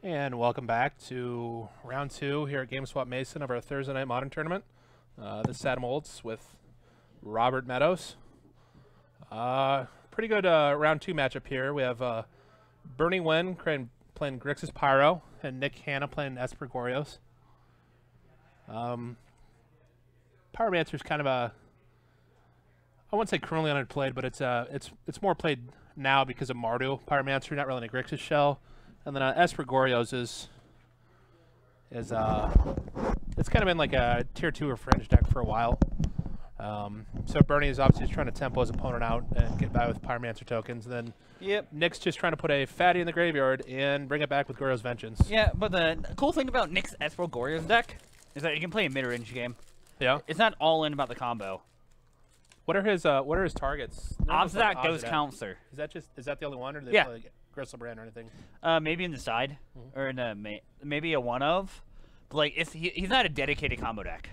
And welcome back to round 2 here at GameSwap Mason of our Thursday Night Modern Tournament. This is Adam Olds with Robert Meadows. Pretty good round 2 matchup here. We have Bernie Nguyen playing Grixis Pyro and Nick Hanna playing Esper Goryos. Pyromancer is kind of a, I wouldn't say currently underplayed, but it's more played now because of Mardu. Pyromancer, not really in a Grixis shell. And then Esper Goryos is it's kind of been like a tier 2 or fringe deck for a while. So Bernie is obviously just trying to tempo his opponent out and get by with Pyromancer tokens. And then Nick's just trying to put a fatty in the graveyard and bring it back with Goryo's Vengeance. Yeah, but the cool thing about Nick's Esper Goryo's deck is that you can play a mid-range game. Yeah. It's not all in about the combo. What are his targets? Obstac goes Counselor. Is that the only one, or do they play like Gristlebrand or anything? Maybe in the side, or in a maybe a one of, but like he's not a dedicated combo deck.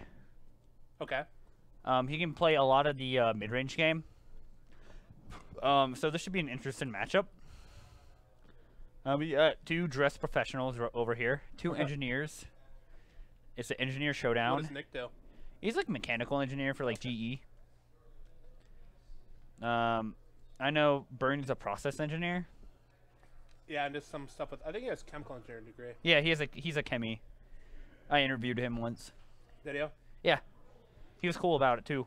Okay. He can play a lot of the mid-range game. So this should be an interesting matchup. We got 2 dressed professionals over here, 2 engineers. It's an engineer showdown. What does Nick do? He's like a mechanical engineer for like GE. I know Bernie's a process engineer. Yeah, and just some stuff with. I think he has chemical engineering degree. Yeah, he's a chemie. I interviewed him once. Did you? Yeah, he was cool about it too.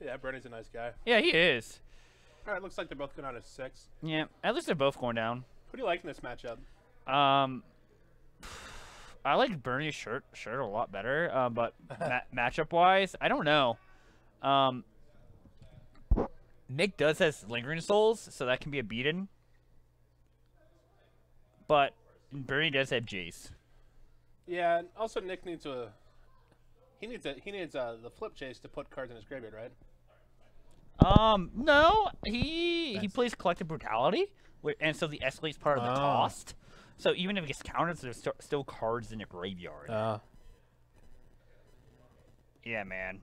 Yeah, Bernie's a nice guy. Yeah, he is. All right, looks like they're both going on a 6. Yeah, at least they're both going down. Who do you like in this matchup? I like Bernie's shirt a lot better, but matchup wise, I don't know. Nick does has Lingering Souls, so that can be a beat-in. But Bernie does have Jace. Yeah, and also Nick needs the flip chase to put cards in his graveyard, right? No, he plays Collective Brutality, and so the escalate's part of the cost. So even if it gets countered, there's still cards in the graveyard. Yeah, man.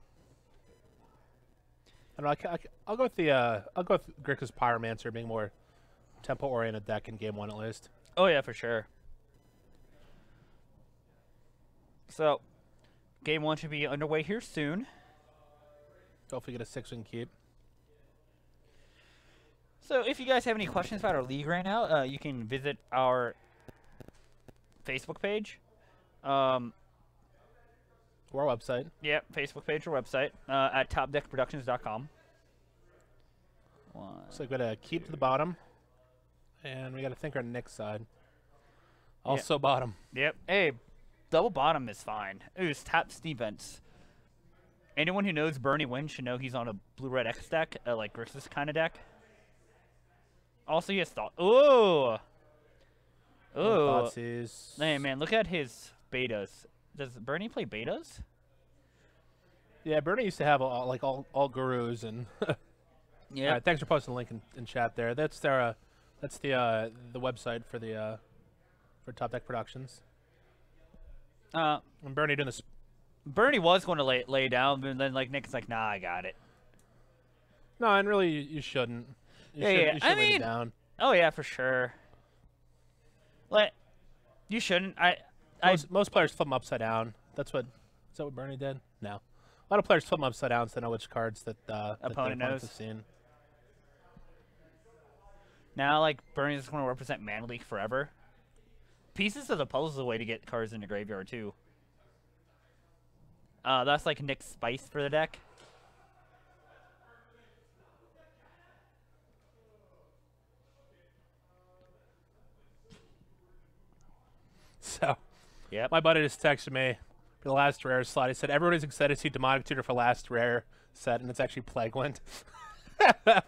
I don't know, I'll go with Grixis Pyromancer being more tempo-oriented deck in game 1 at least. Oh yeah, for sure. So, game 1 should be underway here soon. Hopefully get a 6-win keep. So if you guys have any questions about our league right now, you can visit our Facebook page. Or our website. Yeah, Facebook page or website at topdeckproductions.com. Looks like we got a keep to the bottom. And we got to think our Nick side. Also bottom. Yep. Hey, double bottom is fine. Ooh, it's taps defense. Anyone who knows Bernie Nguyen should know he's on a blue-red X deck, like Grixis kind of deck. Also, he has thought. Ooh. Ooh. Hey, man, look at his betas. Does Bernie play betas? Yeah, Bernie used to have all gurus and. Yeah. Right, thanks for posting the link in chat there. That's the website for the for Top Deck Productions. And Bernie doing this. Bernie was going to lay down, but then like Nick's like, nah, I got it. No, and really you shouldn't. You should lay it down. Oh yeah, for sure. You shouldn't. Most players flip them upside down. Is that what Bernie did? No. A lot of players flip them upside down so they know which cards that opponent knows. Have seen. Now, like, Bernie's just going to represent Mana Leak forever. Pieces of the Puzzle is a way to get cards in the graveyard, too. That's like Nick's spice for the deck. So, yep. My buddy just texted me for the last rare slot. He said, everybody's excited to see Demonic Tutor for last rare set, and it's actually Plague Wind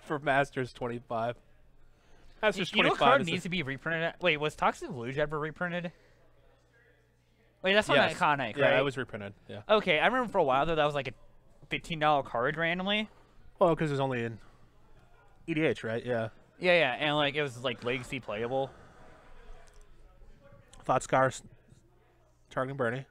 for Masters 25. Masters 25. You know what card needs to be reprinted? Wait, was Toxic Luge ever reprinted? Wait, that's not Iconic, right? Yeah, it was reprinted, yeah. Okay, I remember for a while, though, that was like a $15 card randomly. Well, because it was only in EDH, right? Yeah. Yeah, and like it was like legacy playable. Thought Scars targeting Bernie.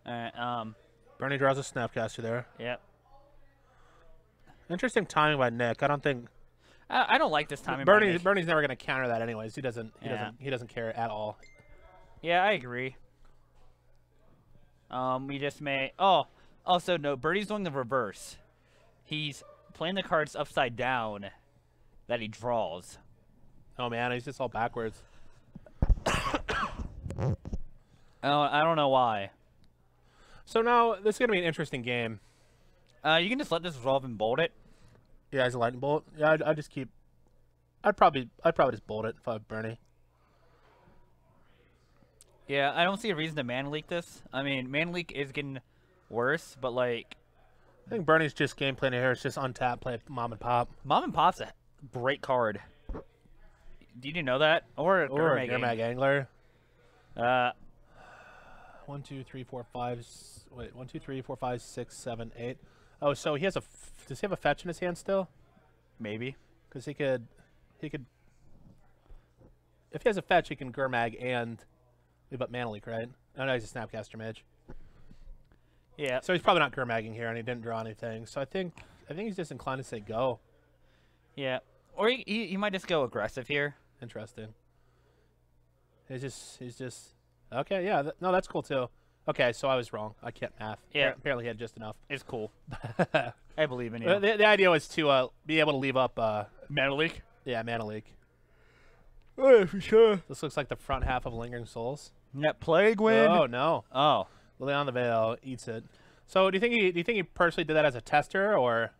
Alright, Bernie draws a Snapcaster there. Yep. Interesting timing by Nick. I don't think I don't like this timing. by Nick. Bernie's never going to counter that anyways. He doesn't care at all. Yeah, I agree. We just may. Oh, also no. Birdie's doing the reverse. He's playing the cards upside down that he draws. Oh man, he's just all backwards. I don't know why. So now this is gonna be an interesting game. You can just let this resolve and bolt it. Yeah, he's a lightning bolt. Yeah, I'd just keep. I'd probably just bolt it if I have Bernie. Yeah, I don't see a reason to man leak this. I mean, man leak is getting worse, but like, I think Bernie's just game plan here. It's just untap, play mom and pop. Mom and Pop's a great card. Did you know that? Or Gurmag Angler. 1, 2, 3, 4, 5. Wait, 1, 2, 3, 4, 5, 6, 7, 8. Oh, so he has a. Does he have a fetch in his hand still? Maybe. Because he could. If he has a fetch, he can Gurmag and leave up Mana Leak, right? Oh no, he's a Snapcaster Mage. Yeah. So he's probably not Gurmagging here, and he didn't draw anything. So I think he's just inclined to say go. Yeah. Or he might just go aggressive here. Interesting. He's just okay. Yeah. No, that's cool too. Okay, so I was wrong. I can't math. Yeah. Apparently he had just enough. It's cool. I believe in you. The idea was to be able to leave up Mana Leak? Yeah, Mana Leak. Oh, for sure. This looks like the front half of Lingering Souls. Net Plague Wind? Oh no. Oh. Liliana the Veil eats it. So do you think he personally did that as a tester, or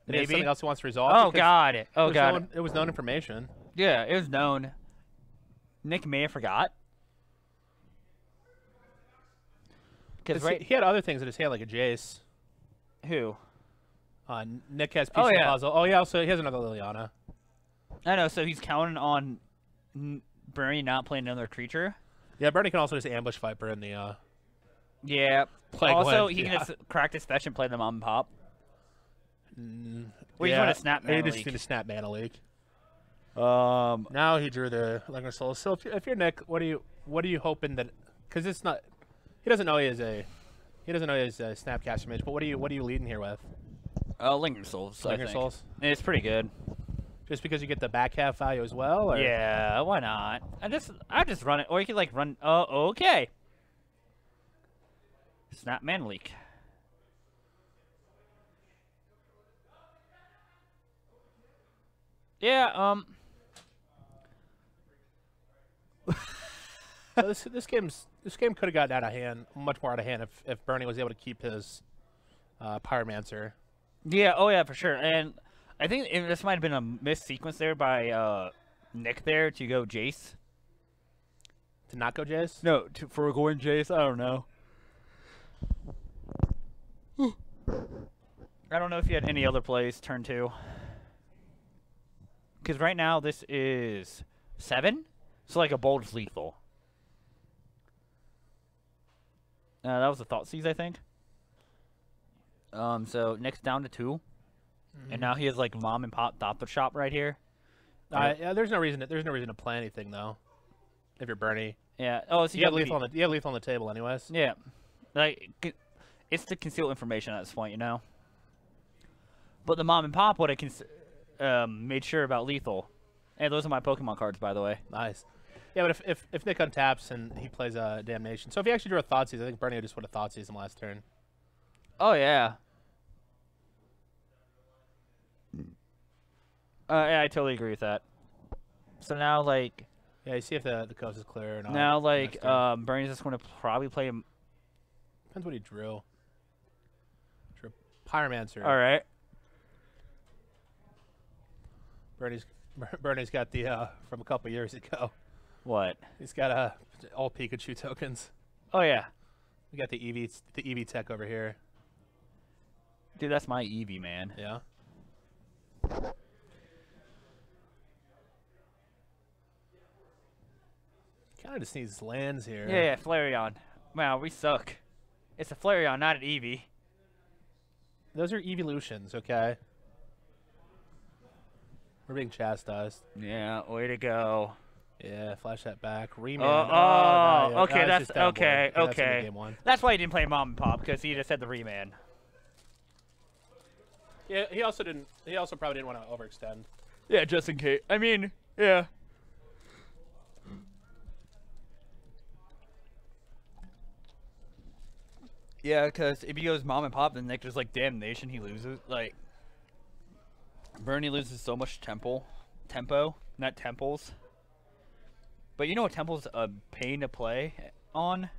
did he have something else he wants to resolve? Oh god. Oh god. It was known information. Yeah, it was known. Nick may have forgot. Because he had other things in his hand, like a Jace. Who? Nick has piece of the puzzle. Oh yeah, also he has another Liliana. I know. So he's counting on Bernie not playing another creature. Yeah, Bernie can also just ambush Viper in the. Yeah. Also, he can just crack his fetch and play the mom and pop. Or you want to snap Mana Leak. He just need to snap Mana Leak. Now he drew the Lingering Souls. So if you're Nick, what are you hoping that? Because it's not. He doesn't know he is a Snapcaster Mage. But what are you leading here with? Lingering Souls. Lingering Souls. It's pretty good. Just because you get the back half value as well? Or? Yeah, why not? I just run it, or you can like run. Oh, okay. Snap Mana Leak. Yeah. So this game could have gotten out of hand, much more out of hand, if Bernie was able to keep his Pyromancer. Yeah. Oh yeah, for sure. And I think this might have been a missed sequence there by Nick there to go Jace. To not go Jace? No, for going Jace. I don't know. I don't know if you had any other plays turn 2. Because right now this is 7, so like a bold is lethal. That was a Thoughtseize, I think. So Nick's down to 2. And now he has like mom and pop Doppler shop right here. Yeah, there's no reason to play anything though. If you're Bernie. Yeah. Oh, so you have lethal on the table anyways. Yeah. Like it's the concealed information at this point, you know. But the mom and pop would have made sure about lethal. Hey, those are my Pokemon cards, by the way. Nice. Yeah, but if Nick untaps and he plays a Damnation, so if he actually drew a Thoughtseize, I think Bernie just would have Thoughtseize him last turn. Oh yeah. Yeah, I totally agree with that. So now, like... Yeah, you see if the coast is clear or not. Now, like, Bernie's just going to probably play him... Depends what he drew. Drew Pyromancer. All right. Bernie's got the, from a couple years ago. What? He's got all Pikachu tokens. Oh, yeah. We got the Eevee tech over here. Dude, that's my Eevee, man. Yeah. Kind of just needs lands here. Yeah, Flareon. Wow, we suck. It's a Flareon, not an Eevee. Those are evolutions, okay? We're being chastised. Yeah, way to go. Yeah, flash that back. Remand. No, okay, that's okay. Yeah, okay. That's why he didn't play Mom and Pop, because he just had the remand. Yeah, he also didn't. He also probably didn't want to overextend. Yeah, just in case. I mean, yeah. Yeah, because if he goes mom and pop, then like there's like damnation he loses. Like Bernie loses so much tempo, not temples. But you know what temple's a pain to play on?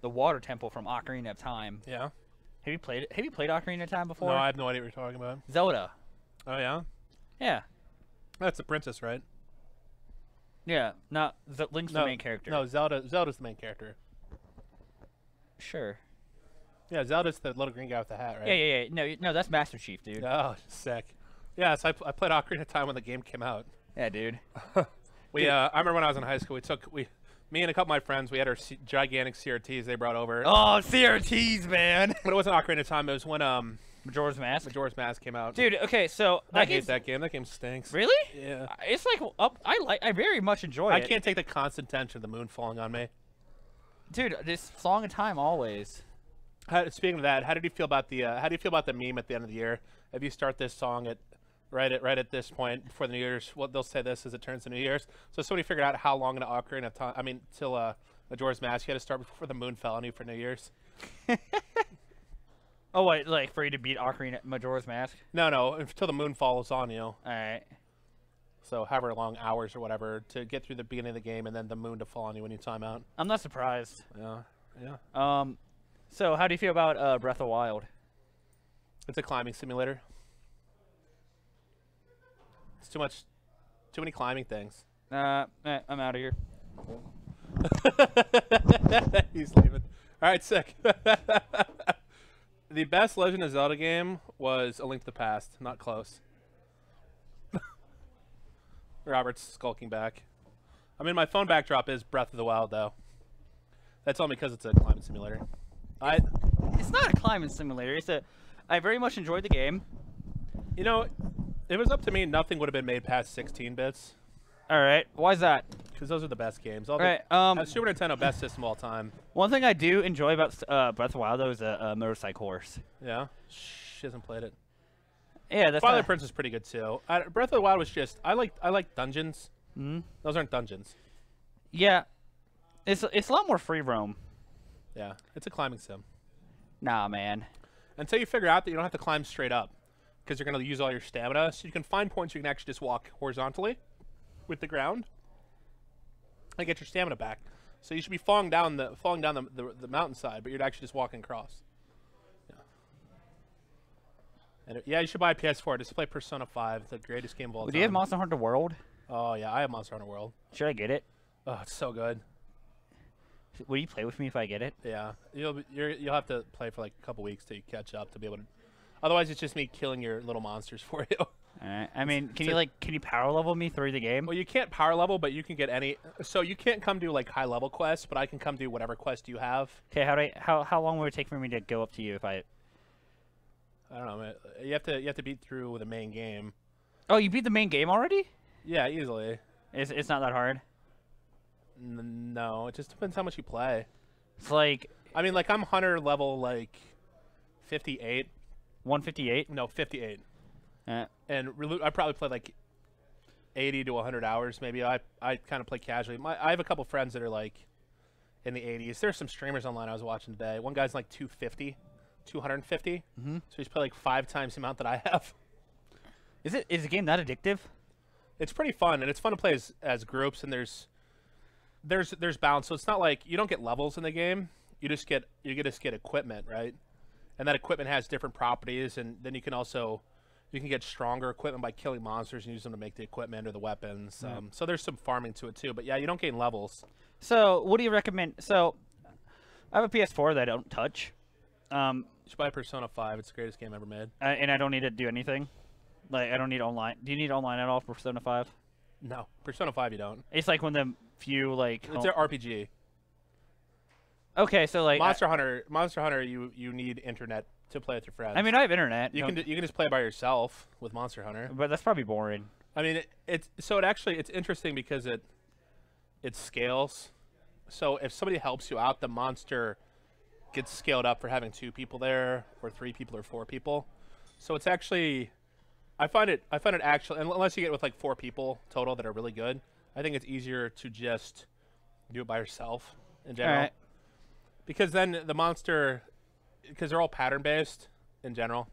The water temple from Ocarina of Time. Yeah. Have you played Ocarina of Time before? No, I have no idea what you're talking about. Zelda. Oh yeah. Yeah. That's the princess, right? Yeah. Not Link's the main character. No, Zelda's the main character. Sure. Yeah, Zelda's the little green guy with the hat, right? Yeah. No, that's Master Chief, dude. Oh, sick. Yeah, so I played Ocarina of Time when the game came out. Yeah, dude. I remember when I was in high school, me and a couple of my friends, we had our gigantic CRTs they brought over. Oh, CRTs, man. But it wasn't Ocarina of Time. It was when Majora's Mask. Majora's Mask came out. Dude, okay, so I hate that game. That game stinks. Really? Yeah. It's like I very much enjoy it. I can't take the constant tension of the moon falling on me. Dude, this Song of Time always. Speaking of that, how did you feel about the meme at the end of the year? If you start this song right at this point before the New Year's, well, they'll say this as it turns to New Year's. So somebody figured out how long in Ocarina of Time. I mean, till Majora's Mask, you had to start before the moon fell on you for New Year's. Oh wait, like for you to beat Majora's Mask? No, until the moon falls on you. All right. So however long hours or whatever to get through the beginning of the game, and then the moon to fall on you when you time out. I'm not surprised. Yeah. So how do you feel about Breath of the Wild? It's a climbing simulator. It's too many climbing things. I'm out of here. He's leaving. All right, sick. The best Legend of Zelda game was A Link to the Past. Not close. Robert's skulking back. I mean, my phone backdrop is Breath of the Wild, though. That's only because it's a climbing simulator. It's not a climbing simulator. I very much enjoyed the game. You know, if it was up to me, nothing would have been made past 16 bits. All right. Why is that? Because those are the best games. Right. Super Nintendo, best system of all time. One thing I do enjoy about Breath of the Wild, though, is a motorcycle horse. Yeah? She hasn't played it. Yeah, that's Twilight Prince is pretty good, too. Breath of the Wild was just... I like dungeons. Mm-hmm. Those aren't dungeons. Yeah. It's a lot more free roam. Yeah. It's a climbing sim. Nah, man. Until you figure out that you don't have to climb straight up. Because you're going to use all your stamina. So you can find points where you can actually just walk horizontally with the ground and get your stamina back. So you should be falling down the mountainside, but you're actually just walking across. Yeah. And yeah, you should buy a PS4. Just play Persona 5, the greatest game of all time. Do you have Monster Hunter World? Oh yeah, I have Monster Hunter World. Should I get it? Oh, it's so good. Will you play with me if I get it? Yeah, you'll have to play for like a couple weeks till you catch up to be able to. Otherwise, it's just me killing your little monsters for you. Alright. I mean, can you power level me through the game? Well, you can't power level, but you can get any. So you can't come do like high level quests, but I can come do whatever quest you have. Okay. How long would it take for me to go up to you if I? I don't know. Man. You have to beat through the main game. Oh, you beat the main game already? Yeah, easily. It's not that hard. No, it just depends how much you play. It's like. I mean, like I'm hunter level like 58. 158? No, 58. Yeah. And I probably played like 80 to 100 hours maybe. I kind of play casually. I have a couple friends that are like in the 80s. There's some streamers online I was watching today. One guy's like 250. Mm-hmm. So he's played like 5 times the amount that I have. Is the game that addictive? It's pretty fun, and it's fun to play as groups, and there's balance. So it's not like you don't get levels in the game. You just get equipment, right? And that equipment has different properties, and then you can get stronger equipment by killing monsters and use them to make the equipment or the weapons. So there's some farming to it too. But yeah, you don't gain levels. So what do you recommend? So I have a PS4 that I don't touch. You should buy Persona 5. It's the greatest game ever made. And I don't need to do anything. Like I don't need online. Do you need online at all for Persona 5? No, Persona 5 you don't. It's like one of the few like. It's an RPG. Okay, so like Monster Hunter, you need internet to play with your friends. I mean, I have internet. You can just play by yourself with Monster Hunter. But that's probably boring. I mean, it's interesting because it scales. So if somebody helps you out, the monster gets scaled up for having 2 people there, or 3 people, or 4 people. So it's actually, I find it actually, unless you get with like 4 people total that are really good, I think it's easier to just do it by yourself in general. Alright. Because then the monster, because they're all pattern based in general.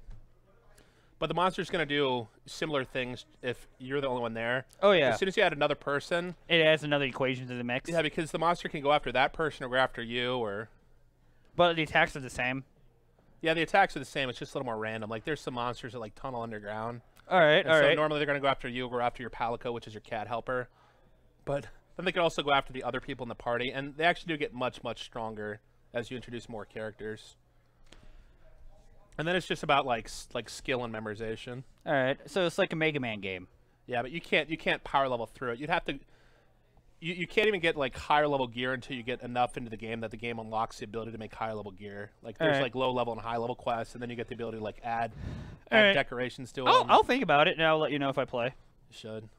But the monster's going to do similar things if you're the only one there. Oh, yeah. As soon as you add another person. It adds another equation to the mix. Yeah, because the monster can go after that person or go after you or... But the attacks are the same. Yeah, the attacks are the same. It's just a little more random. Like, there's some monsters that, like, tunnel underground. All right, all so right. normally they're going to go after you or go after your Palico, which is your cat helper. But then they can also go after the other people in the party. And they actually do get much, much stronger as you introduce more characters. And then it's just about like skill and memorization. All right, so it's like a Mega Man game. Yeah, but you can't power level through it. You'd have to. You can't even get like higher level gear until you get enough into the game that the game unlocks the ability to make higher level gear. Like there's like low level and high level quests, and then you get the ability to like add decorations to it. I'll think about it and I'll let you know if I play. You should.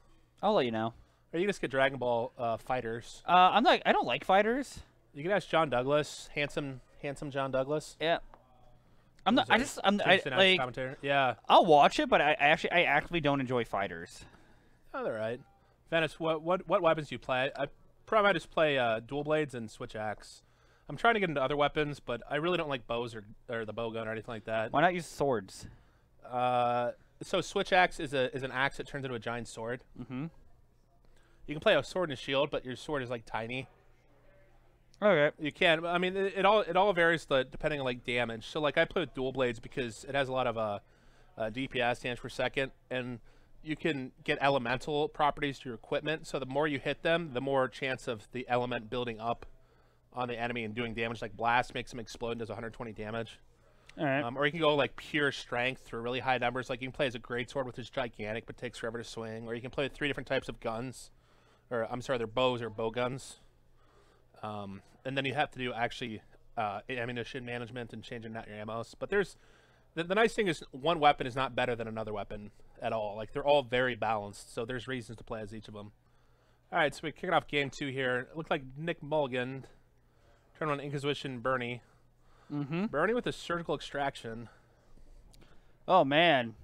I'll let you know. Or you just get Dragon Ball Fighters. I don't like fighters. You can ask John Douglas, handsome John Douglas. Yeah. I'm not. Like. Commentator. Yeah. I'll watch it, but I actually don't enjoy fighters. Oh, they're right. Venice, what weapons do you play? I probably might just play dual blades and switch axe. I'm trying to get into other weapons, but I really don't like bows or the bow gun or anything like that. Why not use swords? So switch axe is an axe that turns into a giant sword. Mm-hmm. You can play a sword and a shield, but your sword is like tiny. Okay. You can. I mean, it all varies depending on like damage. So like I play with dual blades because it has a lot of DPS, damage per second, and you can get elemental properties to your equipment. So the more you hit them, the more chance of the element building up on the enemy and doing damage. Like blast makes them explode and does 120 damage. All right. Or you can go like pure strength for really high numbers. Like you can play as a greatsword, which is gigantic but takes forever to swing. Or you can play with 3 different types of guns, or I'm sorry, they're bows or bow guns. And then you have to do actually ammunition management and changing out your ammos. But there's the nice thing is one weapon is not better than another weapon at all. Like they're all very balanced, so there's reasons to play as each of them. All right, so we're kicking off game 2 here. It looked like Nick Mulligan turned on Inquisition Bernie. Mm-hmm. Bernie with a surgical extraction. Oh man,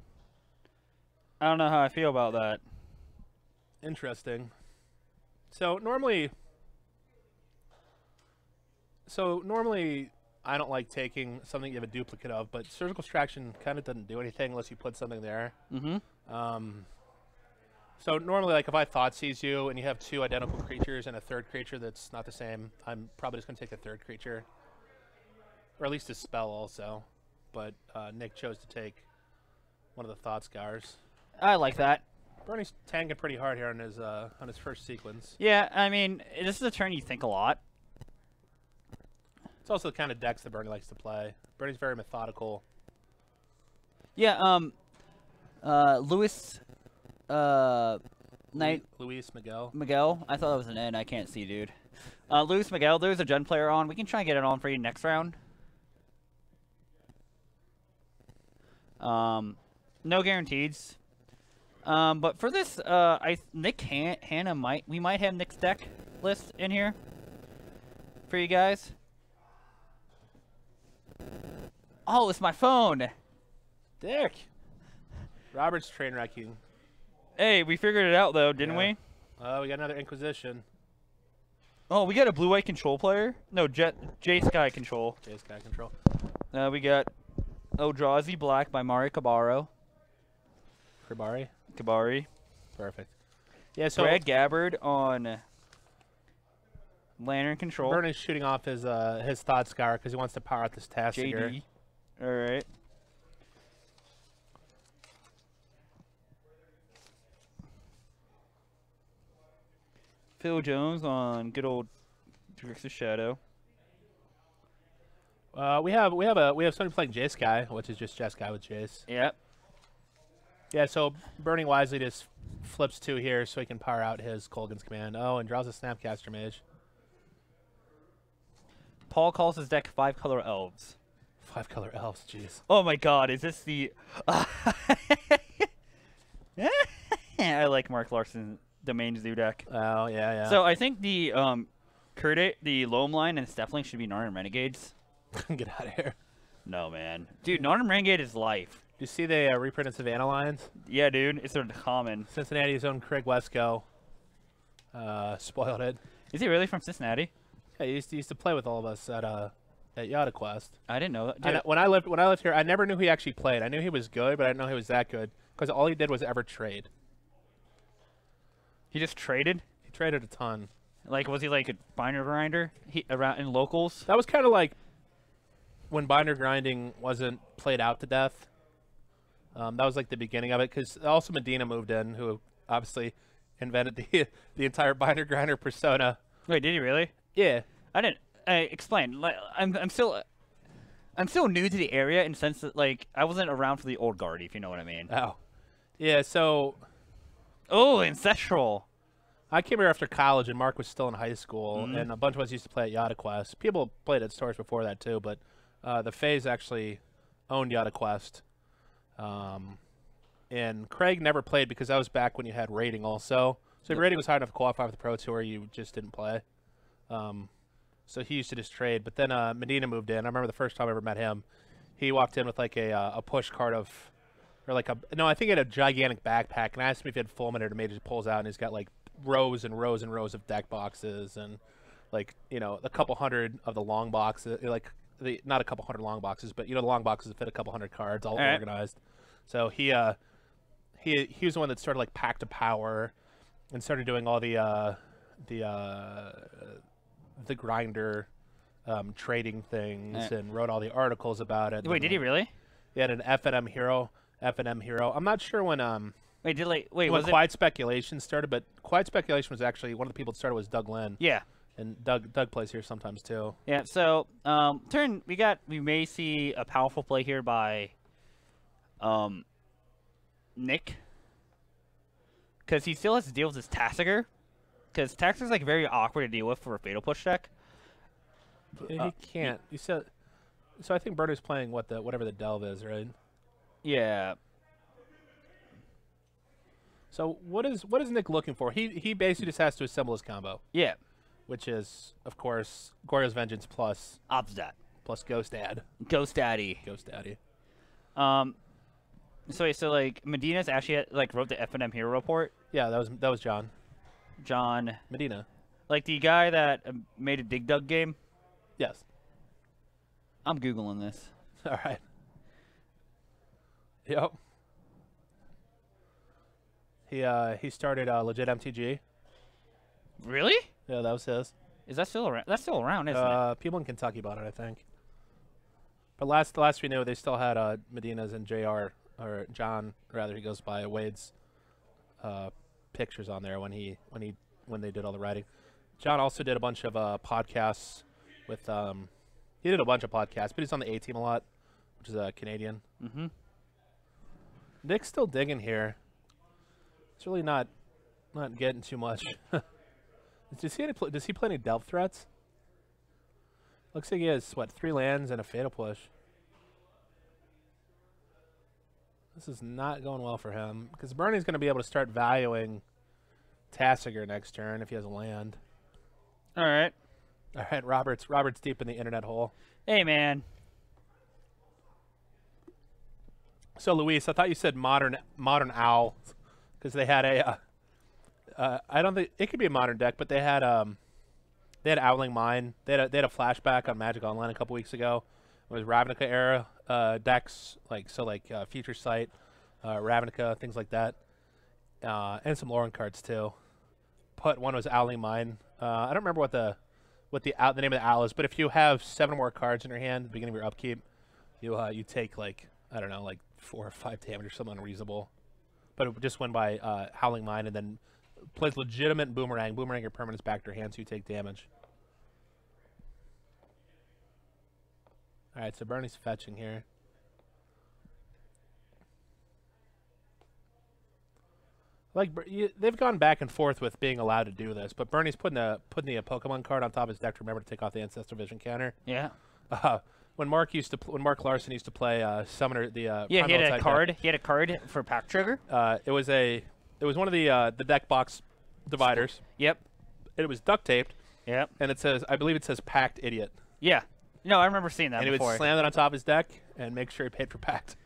I don't know how I feel about that. Interesting. So normally I don't like taking something you have a duplicate of, but surgical extraction kind of doesn't do anything unless you put something there. Mm-hmm. So normally, like if I thought seize you and you have 2 identical creatures and a third creature that's not the same, I'm probably just going to take the third creature. Or at least a spell also. But Nick chose to take one of the Thought Scars. I like that. Bernie's tanking pretty hard here on his first sequence. Yeah, I mean, this is a turn you think a lot. It's also the kind of decks that Bernie likes to play. Bernie's very methodical. Yeah, Luis, Luis Miguel. Miguel. I thought that was an N. I can't see, dude. Luis Miguel, there's a gen player on. We can try and get it on for you next round. No guarantees. But for this, Hanna we might have Nick's deck list in here for you guys. Oh, it's my phone. Dick. Robert's train wrecking. Hey, we figured it out though, didn't we? Oh, we got another Inquisition. Oh, we got a blue-white control player? No, J-Sky control. J-Sky control. We got Eldrazi Black by Mario Cabarro. Kabari. Perfect. Yeah, so Brad Gabbard on Lantern control. Bernie's shooting off his Thought Scar because he wants to power out this task. JD. All right. Phil Jones on good old Grixis Shadow. We have somebody playing J-Sky, which is just J-Sky with Jace. Yep. Yeah, so Burning Wisely just flips 2 here so he can power out his Kolgan's command. Oh, and draws a Snapcaster Mage. Paul calls his deck 5-color elves. 5-color elves, jeez. Oh my god, is this the... I like Mark Larson Domain Zoo deck. Oh, yeah. So I think the the Loam line and Step Link should be Narn Renegades. Get out of here. No, man. Dude, Narn Renegade is life. you see the reprinted Savannah lines? Yeah, dude. It's a common. Cincinnati's own Craig Wesco spoiled it. Is he really from Cincinnati? Yeah, he used to play with all of us at Yada Quest. I didn't know that. And Dude, when I lived here, I never knew he actually played. I knew he was good, but I didn't know he was that good because all he did was ever trade. he just traded? He traded a ton. Like, was he like a binder grinder around in locals? That was kind of like when binder grinding wasn't played out to death. That was like the beginning of it because also Medina moved in, who obviously invented the entire binder grinder persona. Wait, did he really? Yeah. I didn't. Explain. Like, I'm still new to the area in the sense that like I wasn't around for the old guard, if you know what I mean. Oh. Yeah. So. Oh, ancestral. I came here after college, and Mark was still in high school, and a bunch of us used to play at Yada Quest. People played at stores before that too, but the FaZe actually owned Yada Quest. And Craig never played because that was back when you had rating also. So if rating was high enough to qualify for the Pro Tour, you just didn't play. So he used to just trade. But then Medina moved in. I remember the first time I ever met him. He walked in with like a push cart of, or like I think he had a gigantic backpack. And I asked him if he had full minute, and he just pulls out, and he's got like rows and rows and rows of deck boxes, and like a couple hundred of the long boxes, like not a couple hundred long boxes, but the long boxes that fit a couple hundred cards, all organized. So he was the one that started like Pack to Power, and started doing all the grinder trading things, and wrote all the articles about it. Wait, did he really? He had an FNM hero. I'm not sure when Wait, when Quiet Speculation started, but Quiet Speculation was actually one of the people that started was Doug Lynn. Yeah. And Doug plays here sometimes too. Yeah, so we may see a powerful play here by Nick. Because he still has to deal with his Tassiger. Because Tassiger's like very awkward to deal with for a Fatal Push deck. He can't. You said so I think Berto's playing whatever the delve is, right? Yeah. So what is Nick looking for? He basically just has to assemble his combo. Yeah. Which is, of course, Goryo's Vengeance plus Obstat. Plus Ghost Dad. Ghost Daddy. Ghost Daddy. So like Medina's actually wrote the FNM Hero Report. Yeah, that was John. John Medina. Like the guy that made a Dig Dug game? Yes. I'm Googling this. All right. Yep. He started Legit MTG. Really? Yeah, that was his. Is that still around? That's still around, isn't it? People in Kentucky bought it, I think. But last we knew, they still had Medina's and JR, or John, rather, he goes by, Wade's pictures on there when they did all the writing. John also did a bunch of podcasts with he did a bunch of podcasts, but he's on the A team a lot, which is a Canadian. Mm-hmm. Nick's still digging here. It's really not getting too much. Does he play any Delve threats? Looks like he has, 3 lands and a Fatal Push. This is not going well for him, because Bernie's going to be able to start valuing Tassiger next turn if he has a land. All right. All right, Robert's deep in the internet hole. Hey, man. So, Luis, I thought you said modern owl, because they had a I don't think it could be a modern deck, but they had Owling Mine. They had a flashback on Magic Online a couple weeks ago. It was Ravnica era decks, like Future Sight, Ravnica, things like that, and some Lauren cards too. But one was Owling Mine. I don't remember what the name of the owl is, but if you have 7 or more cards in your hand at the beginning of your upkeep, you take I don't know, 4 or 5 damage or something unreasonable. But it just went by Howling Mine, and then plays legitimate Boomerang. Boomerang your permanents back to your hand, so you take damage. All right, so Bernie's fetching here. They've gone back and forth with being allowed to do this, but Bernie's putting a Pokemon card on top of his deck to remember to take off the Ancestor Vision counter. Yeah. When Mark Larson used to play Summoner, he had a card. Deck, he had a card for Pack Trigger. It was one of the deck box dividers. Yep. It was duct taped. Yep. And I believe it says Packed Idiot. Yeah. No, I remember seeing that before. And he would slam that on top of his deck and make sure he paid for Packed.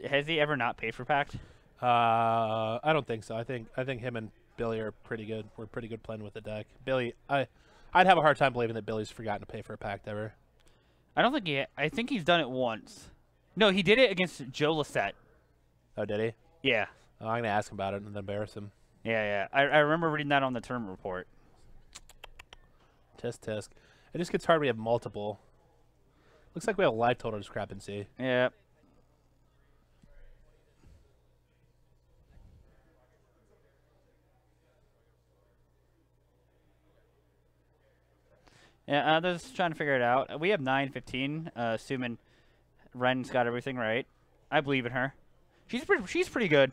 Has he ever not paid for pact? I don't think so. I think him and Billy are pretty good. We're pretty good playing with the deck. Billy, I'd have a hard time believing that Billy's forgotten to pay for a pact ever. I don't think I think he's done it once. No, he did it against Joe Lissette. Oh, did he? Yeah. Oh, I'm gonna ask him about it and then embarrass him. Yeah. I remember reading that on the tournament report. Tisk tisk. It just gets hard when we have multiple. Looks like we have a live total discrepancy. Yeah. Yeah, I'm just trying to figure it out. We have 9-15, assuming Ren's got everything right. I believe in her. She's pretty good.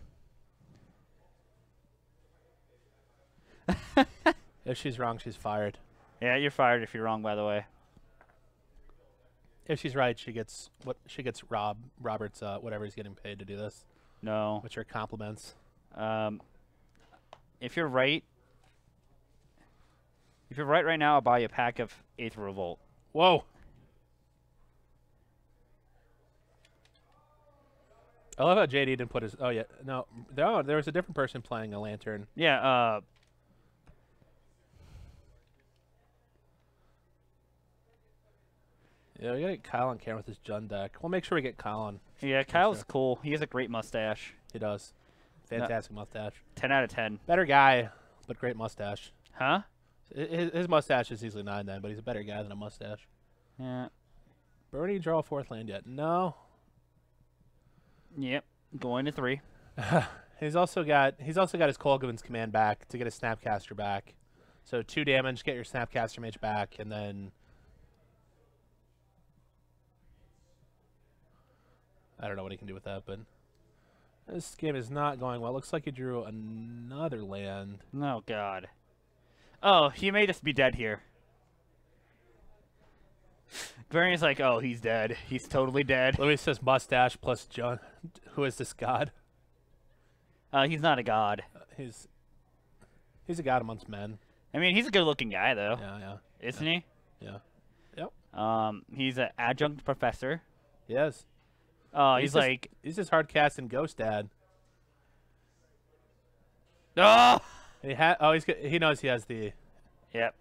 If she's wrong, she's fired. Yeah, you're fired if you're wrong, by the way. If she's right, she gets Robert's whatever he's getting paid to do this. No. Which are compliments. If you're right right now, I'll buy you a pack of 8th Revolt. Whoa. I love how JD didn't put his. Oh yeah, no, there was a different person playing a lantern. Yeah. Yeah, we gotta get Kyle on camera with his Jund deck. We'll make sure we get Kyle on. Yeah, Kyle's cool. He has a great mustache. He does. Fantastic mustache. 10 out of 10. Better guy, but great mustache. Huh? His mustache is easily 9 then, but he's a better guy than a mustache. Yeah. Bernie draw a 4th land yet? No. Yep. Going to 3. He's also got his Kolgovan's command back to get his Snapcaster back. So 2 damage, get your Snapcaster mage back, and then I don't know what he can do with that, but this game is not going well. Looks like he drew another land. Oh God. Oh, he made us be dead here. Varian's like, oh, he's dead. He's totally dead. Louis says mustache plus John. Who is this god? He's not a god. He's a god amongst men. I mean, he's a good-looking guy, though. Yeah. Isn't he? Yeah. Yep. He's an adjunct professor. Yes. Oh, he's just hard casting Ghost Dad. Oh. He knows he has the. Yep.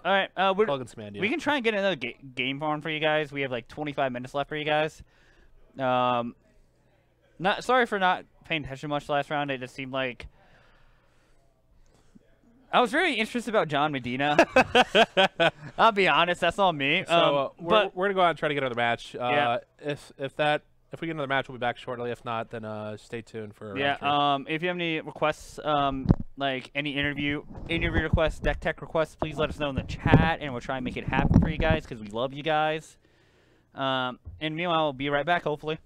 All right. Kolgan's command. Yeah. We can try and get another game on for you guys. We have like 25 minutes left for you guys. Sorry for not paying attention much last round. It just seemed like I was very interested about John Medina. I'll be honest, that's all me. So we're gonna go out and try to get another match. Yeah. If we get another match, we'll be back shortly. If not, then stay tuned for. If you have any requests, like any interview requests, deck tech requests, please let us know in the chat, and we'll try and make it happen for you guys because we love you guys. And meanwhile, we'll be right back, hopefully.